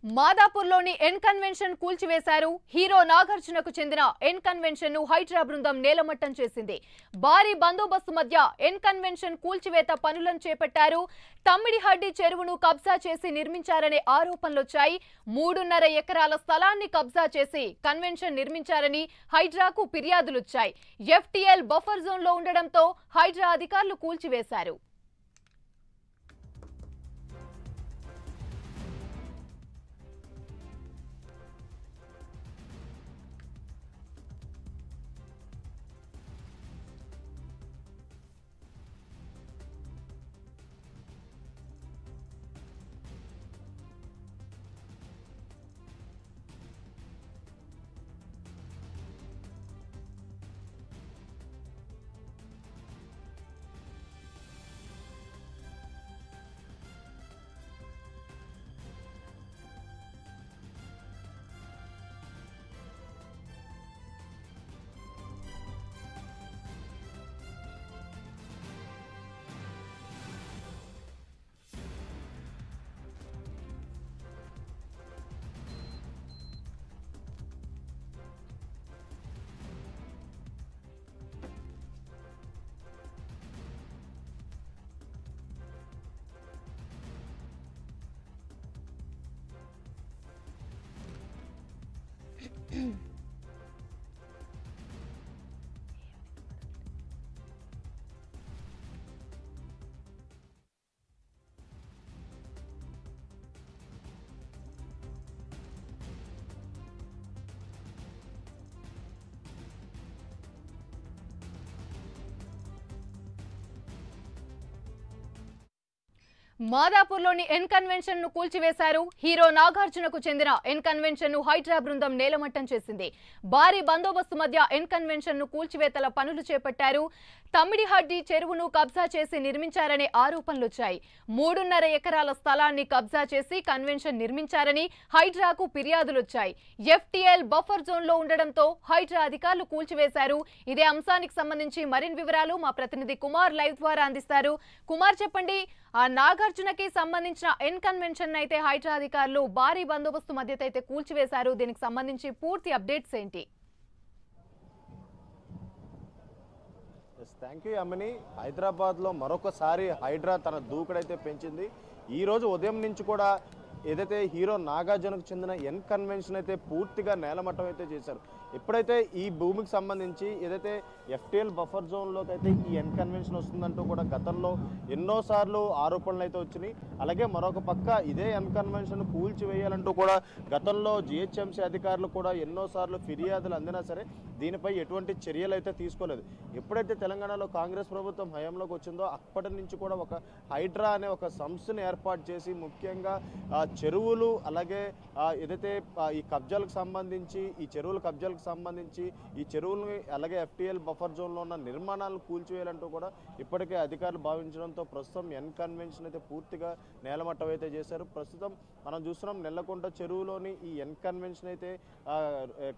మాదాపూర్లోని N convention కూల్చివేశారు. Hero నాగార్జునకు చెందిన N convention ను హైడ్రా బృందం నేలమట్టం చేసింది. భారీ బందోబస్తు మధ్య ఎన్ కన్వెన్షన్ కూల్చివేత పనులను చేపట్టారు. తమ్మిడిహడ్డి చెరువును కబ్జా చేసి నిర్మించారనే ఆరోపణలొచ్చాయి. 3.5 ఎకరాల స్థలాన్ని కబ్జా చేసి కన్వెన్షన్ నిర్మించారని హైడ్రాకు ఫిర్యాదులొచ్చాయి. ఎఫ్టీఎల్ బఫర్ జోన్ లో ఉండడంతో హైడ్రా అధికారులు కూల్చివేశారు. మాదాపూర్లోని ఎన్ కన్వెన్షన్ ను కూల్చివేశారు. హీరో నాగార్జునకు చెందిన ఎన్ కన్వెన్షన్ ను హైడ్రా బృందం నేలమట్టం చేసింది. భారీ బందోబస్తు మధ్య ఎన్ కన్వెన్షన్ ను కూల్చివేతల పనులు చేపట్టారు. తమ్మిడిహడ్డి చెరువును కబ్జా చేసి నిర్మించారనే ఆరోపణలొచ్చాయి. 3.5 ఎకరాల స్థలాన్ని కబ్జా చేసి కన్వెన్షన్ నిర్మించారని హైడ్రాకు ఫిర్యాదులొచ్చాయి. ఎఫ్టీఎల్ బఫర్ జోన్ లో ఉండడంతో హైడ్రా అధికారులు కూల్చివేశారు. ఇదే అంశానికి సంబంధించి మరిన్ని వివరాలు మా ప్రతినిధి కుమార్ లైవ్ ద్వారా అందిస్తారు. కుమార్, చెప్పండి, ఆ నాగార్జునకి సంబంధించిన ఎన్ కన్వెన్షన్ అయితే హైడ్రా అధికారులు భారీ బందోబస్తు మధ్య అయితే కూల్చివేశారు. దీనికి సంబంధించి పూర్తి అప్డేట్స్ ఏంటి? థ్యాంక్ యూ అమ్మని. హైదరాబాద్లో మరొకసారి హైడ్రా తన దూకుడైతే పెంచింది. ఈరోజు ఉదయం నుంచి కూడా ఏదైతే హీరో నాగార్జునకు చెందిన ఎన్ కన్వెన్షన్ అయితే పూర్తిగా నేలమట్టం అయితే చేశారు. ఎప్పుడైతే ఈ భూమికి సంబంధించి ఏదైతే ఎఫ్టీఎల్ బఫర్ జోన్లోకి అయితే ఈ ఎన్ కన్వెన్షన్ వస్తుందంటూ కూడా గతంలో ఎన్నోసార్లు ఆరోపణలు అయితే వచ్చినాయి. అలాగే మరొక పక్క ఇదే ఎన్ కన్వెన్షన్ కూల్చివేయాలంటూ కూడా గతంలో జిహెచ్ఎంసీ అధికారులు కూడా ఎన్నోసార్లు ఫిర్యాదులు అందినా సరే దీనిపై ఎటువంటి చర్యలు అయితే తీసుకోలేదు. ఎప్పుడైతే తెలంగాణలో కాంగ్రెస్ ప్రభుత్వం హయాంలోకి వచ్చిందో అప్పటి నుంచి కూడా ఒక హైడ్రా అనే ఒక సంస్థను ఏర్పాటు చేసి ముఖ్యంగా చెరువులు అలాగే ఏదైతే ఈ కబ్జాలకు సంబంధించి ఈ చెరువులని అలాగే ఎఫ్టీఎల్ బఫర్ జోన్లో ఉన్న నిర్మాణాలను కూల్చివేయాలంటూ కూడా ఇప్పటికే అధికారులు భావించడంతో ప్రస్తుతం ఎన్ కన్వెన్షన్ అయితే పూర్తిగా నేలమట్టం అయితే చేశారు. ప్రస్తుతం మనం చూస్తున్నాం నెల్లకొండ చెరువులోని ఈ ఎన్ కన్వెన్షన్ అయితే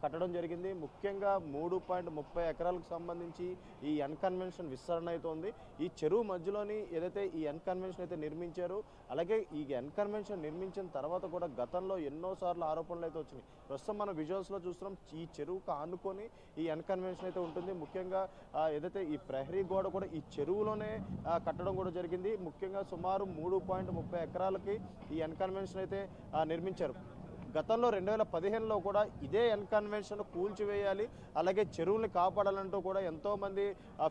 కట్టడం జరిగింది. ముఖ్యంగా 3.30 ఎకరాలకు సంబంధించి ఈ ఎన్ కన్వెన్షన్ విస్తరణ అయితే ఉంది. ఈ చెరువు మధ్యలోని ఏదైతే ఈ ఎన్ కన్వెన్షన్ అయితే నిర్మించారు. అలాగే ఈ ఎన్ కన్వెన్షన్ నిర్మించిన తర్వాత కూడా గతంలో ఎన్నోసార్లు ఆరోపణలు అయితే వచ్చినాయి. ప్రస్తుతం మనం విజువల్స్లో చూస్తున్నాం ఈ చెరువుకు ఆనుకొని ఈ ఎన్ కన్వెన్షన్ అయితే ఉంటుంది. ముఖ్యంగా ఏదైతే ఈ ప్రహరీ గోడ కూడా ఈ చెరువులోనే కట్టడం కూడా జరిగింది. ముఖ్యంగా సుమారు 3.30 ఎకరాలకి ఈ ఎన్ కన్వెన్షన్ అయితే నిర్మించారు. గతంలో 2015లో కూడా ఇదే ఎన్ కన్వెన్షన్ కూల్చివేయాలి అలాగే చెరువుల్ని కాపాడాలంటూ కూడా ఎంతోమంది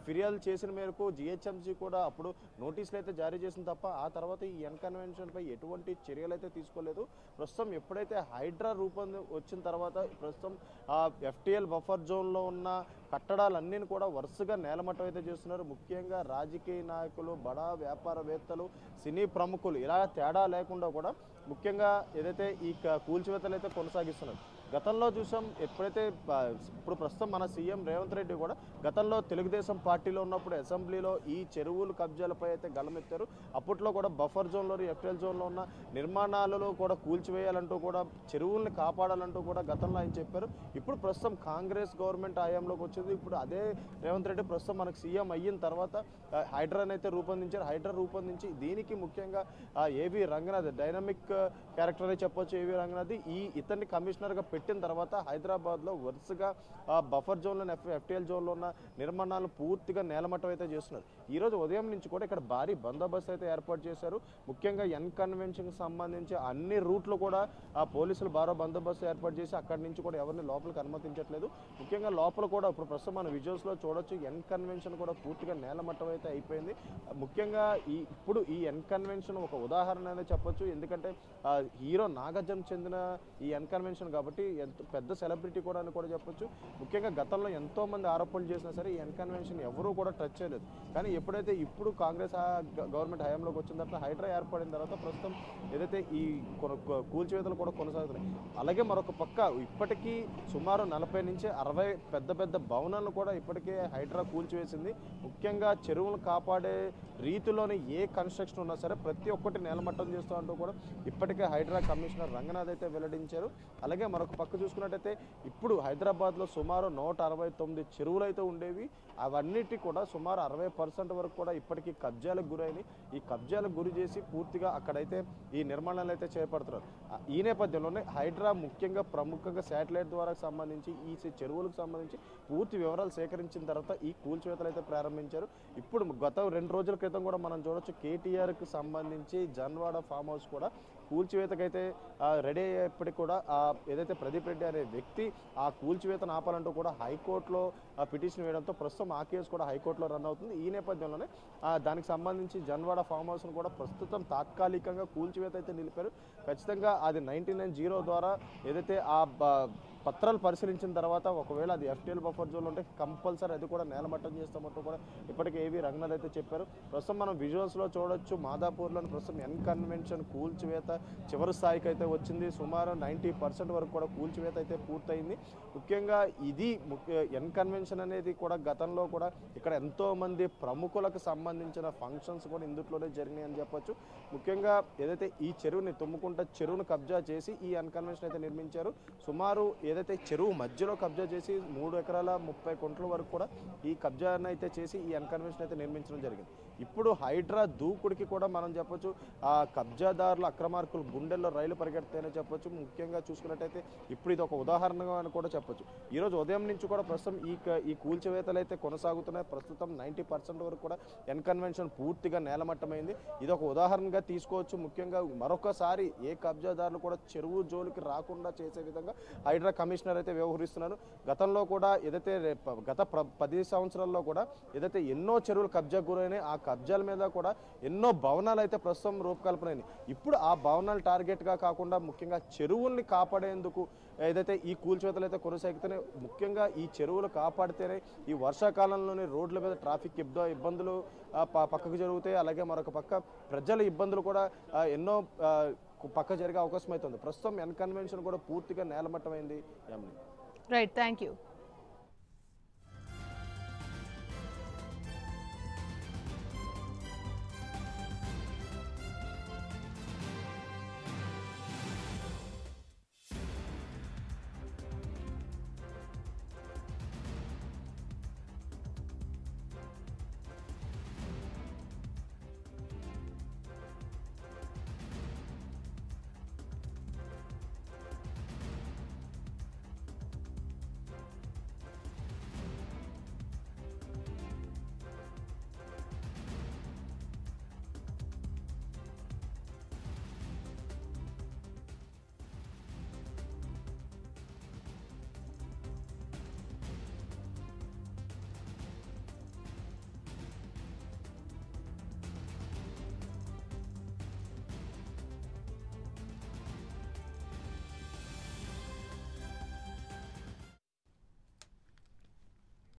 ఫిర్యాదులు చేసిన మేరకు జిహెచ్ఎంసీ కూడా అప్పుడు నోటీసులు అయితే జారీ చేసింది తప్ప ఆ తర్వాత ఈ ఎన్ కన్వెన్షన్పై ఎటువంటి చర్యలు అయితే తీసుకోలేదు. ప్రస్తుతం ఎప్పుడైతే హైడ్రా వచ్చిన తర్వాత ప్రస్తుతం ఎఫ్టీఎల్ బఫర్ జోన్లో ఉన్న కట్టడాలన్నీ కూడా వరుసగా నేలమట్టం అయితే చేస్తున్నారు. ముఖ్యంగా రాజకీయ నాయకులు, బడా వ్యాపారవేత్తలు, సినీ ప్రముఖులు ఇలా తేడా లేకుండా కూడా ముఖ్యంగా ఏదైతే ఈ కూల్చివేతలు అయితే కొనసాగిస్తున్నారు. గతంలో చూసాం ఎప్పుడైతే ఇప్పుడు ప్రస్తుతం మన సీఎం రేవంత్ రెడ్డి కూడా గతంలో తెలుగుదేశం పార్టీలో ఉన్నప్పుడు అసెంబ్లీలో ఈ చెరువులు కబ్జాలపై అయితే గళమెత్తారు. అప్పట్లో కూడా బఫర్ జోన్లో ఎఫ్టీఎల్ జోన్లో ఉన్న నిర్మాణాలలో కూడా కూల్చివేయాలంటూ కూడా చెరువుల్ని కాపాడాలంటూ కూడా గతంలో ఆయన చెప్పారు. ఇప్పుడు ప్రస్తుతం కాంగ్రెస్ గవర్నమెంట్ హయాంలోకి వచ్చింది. ఇప్పుడు అదే రేవంత్ రెడ్డి ప్రస్తుతం మనకు సీఎం అయిన తర్వాత హైడ్రాని అయితే రూపొందించారు. హైడ్రా రూపొందించి దీనికి ముఖ్యంగా ఏవి రంగనాథ్ డైనమిక్ క్యారెక్టర్ అని చెప్పొచ్చు. ఏవి రంగనాథ్ ఇతన్ని కమిషనర్గా పెట్టిన తర్వాత హైదరాబాద్లో వరుసగా బఫర్ జోన్లో ఎఫ్టీఎల్ జోన్లో ఉన్న నిర్మాణాలను పూర్తిగా నేలమట్టం అయితే చేస్తున్నారు. ఈరోజు ఉదయం నుంచి కూడా ఇక్కడ భారీ బందోబస్తు అయితే ఏర్పాటు చేశారు. ముఖ్యంగా ఎన్ కన్వెన్షన్కి సంబంధించి అన్ని రూట్లు కూడా పోలీసులు భారీ బందోబస్తు ఏర్పాటు చేసి అక్కడి నుంచి కూడా ఎవరిని లోపలికి అనుమతించట్లేదు. ముఖ్యంగా లోపల కూడా ఇప్పుడు ప్రస్తుతం మన విజువల్స్లో చూడొచ్చు ఎన్ కన్వెన్షన్ కూడా పూర్తిగా నేలమట్టం అయితే అయిపోయింది. ముఖ్యంగా ఇప్పుడు ఈ ఎన్ కన్వెన్షన్ ఒక ఉదాహరణ అనేది చెప్పొచ్చు. ఎందుకంటే హీరో నాగార్జున చెందిన ఈ ఎన్ కన్వెన్షన్ కాబట్టి ఎంతో పెద్ద సెలబ్రిటీ కూడా అని కూడా చెప్పొచ్చు. ముఖ్యంగా గతంలో ఎంతో మంది ఆరోపణలు చేసినా సరే ఈ ఎన్ కన్వెన్షన్ ఎవరూ కూడా టచ్ చేయలేదు. కానీ ఎప్పుడైతే ఇప్పుడు కాంగ్రెస్ గవర్నమెంట్ హయాంలోకి వచ్చిన తర్వాత హైడ్రా ఏర్పడిన తర్వాత ప్రస్తుతం ఏదైతే ఈ కూల్చివేతలు కూడా కొనసాగుతున్నాయి. అలాగే మరొక పక్క ఇప్పటికీ సుమారు 40 నుంచి 60 పెద్ద పెద్ద భవనాలను కూడా ఇప్పటికే హైడ్రా కూల్చివేసింది. ముఖ్యంగా చెరువులను కాపాడే రీతిలోని ఏ కన్స్ట్రక్షన్ ఉన్నా సరే ప్రతి ఒక్కటి నేలమట్టం చేస్తూ అంటూ కూడా ఇప్పటికే హైడ్రా కమిషనర్ రంగనాథ్ అయితే వెల్లడించారు. అలాగే మరొక పక్క చూసుకున్నట్టయితే ఇప్పుడు హైదరాబాద్లో సుమారు 169 చెరువులు అయితే ఉండేవి. అవన్నిటి కూడా సుమారు 60% వరకు కూడా ఇప్పటికీ కబ్జాలకు గురైనవి. ఈ కబ్జాలకు గురి చేసి పూర్తిగా అక్కడైతే ఈ నిర్మాణాలు అయితే చేపడుతున్నారు. ఈ నేపథ్యంలోనే హైడ్రా ముఖ్యంగా ప్రముఖంగా శాటిలైట్ ద్వారా సంబంధించి ఈ చెరువులకు సంబంధించి పూర్తి వివరాలు సేకరించిన తర్వాత ఈ కూల్చివేతలు అయితే ప్రారంభించారు. ఇప్పుడు గత 2 రోజుల క్రితం కూడా మనం చూడొచ్చు కేటీఆర్కి సంబంధించి జన్వాడ ఫామ్ హౌస్ కూడా కూల్చివేతకైతే రెడీ అయ్యేప్పటికి కూడా ఏదైతే ప్రదీప్ రెడ్డి అనే వ్యక్తి ఆ కూల్చివేతను ఆపాలంటూ కూడా హైకోర్టులో పిటిషన్ వేయడంతో ప్రస్తుతం ఆ కేసు కూడా హైకోర్టులో రన్ అవుతుంది. ఈ నేపథ్యంలోనే దానికి సంబంధించి జన్వాడ ఫామ్ హౌస్ను కూడా ప్రస్తుతం తాత్కాలికంగా కూల్చివేత అయితే నిలిపారు. ఖచ్చితంగా అది 99-0 ద్వారా ఏదైతే ఆ పత్రాలు పరిశీలించిన తర్వాత ఒకవేళ అది ఎఫ్టీఎల్ బఫర్ జోన్లో ఉంటే కంపల్సరీ అది కూడా నేలమట్టం చేస్తామంటూ కూడా ఇప్పటికే ఏవి రంగనాథ్ అయితే చెప్పారు. ప్రస్తుతం మనం విజువల్స్లో చూడొచ్చు మాదాపూర్లోని ప్రస్తుతం ఎన్ కన్వెన్షన్ కూల్చివేత చివరి స్థాయికి అయితే వచ్చింది. సుమారు 90% వరకు కూడా కూల్చివేత అయితే పూర్తయింది. ముఖ్యంగా ఇది ఎన్ కన్వెన్షన్ అనేది కూడా గతంలో కూడా ఇక్కడ ఎంతోమంది ప్రముఖులకు సంబంధించిన ఫంక్షన్స్ కూడా ఇందులోనే జరిగినాయి అని చెప్పొచ్చు. ముఖ్యంగా ఏదైతే ఈ చెరువుని తుమ్ముకుంట చెరువును కబ్జా చేసి ఈ ఎన్ కన్వెన్షన్ అయితే నిర్మించారు. సుమారు ఏదైతే చెరువు మధ్యలో కబ్జా చేసి 3 ఎకరాల 30 గుంటల వరకు కూడా ఈ కబ్జాను అయితే చేసి ఈ ఎన్ కన్వెన్షన్ అయితే నిర్మించడం జరిగింది. ఇప్పుడు హైడ్రా దూకుడికి కూడా మనం చెప్పొచ్చు ఆ కబ్జాదారుల అక్రమార్కులు గుండెల్లో రైలు పరిగెడతాయని చెప్పొచ్చు. ముఖ్యంగా చూసుకున్నట్టయితే ఇప్పుడు ఇది ఒక ఉదాహరణగా అని కూడా చెప్పొచ్చు. ఈరోజు ఉదయం నుంచి కూడా ప్రస్తుతం ఈ కూల్చివేతలు అయితే కొనసాగుతున్నాయి. ప్రస్తుతం 90% వరకు కూడా ఎన్ కన్వెన్షన్ పూర్తిగా నేలమట్టమైంది. ఇది ఒక ఉదాహరణగా తీసుకోవచ్చు. ముఖ్యంగా మరొకసారి ఏ కబ్జాదారులు కూడా చెరువు జోలికి రాకుండా చేసే విధంగా హైడ్రా కమిషనర్ అయితే వ్యవహరిస్తున్నారు. గతంలో కూడా ఏదైతే గత 10 సంవత్సరాల్లో కూడా ఏదైతే ఎన్నో చెరువులు కబ్జా గురైనాయి ఆ కబ్జాల మీద కూడా ఎన్నో భవనాలు అయితే ప్రస్తుతం రూపకల్పనైనాయి. ఇప్పుడు ఆ భవనాలు టార్గెట్గా కాకుండా ముఖ్యంగా చెరువుల్ని కాపాడేందుకు ఏదైతే ఈ కూల్చివేతలు అయితే కొనసాగుతున్నాయి. ముఖ్యంగా ఈ చెరువులు కాపాడితేనే ఈ వర్షాకాలంలోని రోడ్ల మీద ట్రాఫిక్ ఇబ్బందులు పక్కకు జరుగుతాయి. అలాగే మరొక పక్క ప్రజల ఇబ్బందులు కూడా ఎన్నో పక్క జరిగే అవకాశం అవుతుంది. ప్రస్తుతం ఎన్ కన్వెన్షన్ కూడా పూర్తిగా నేలమట్టమైంది. Right, thank you.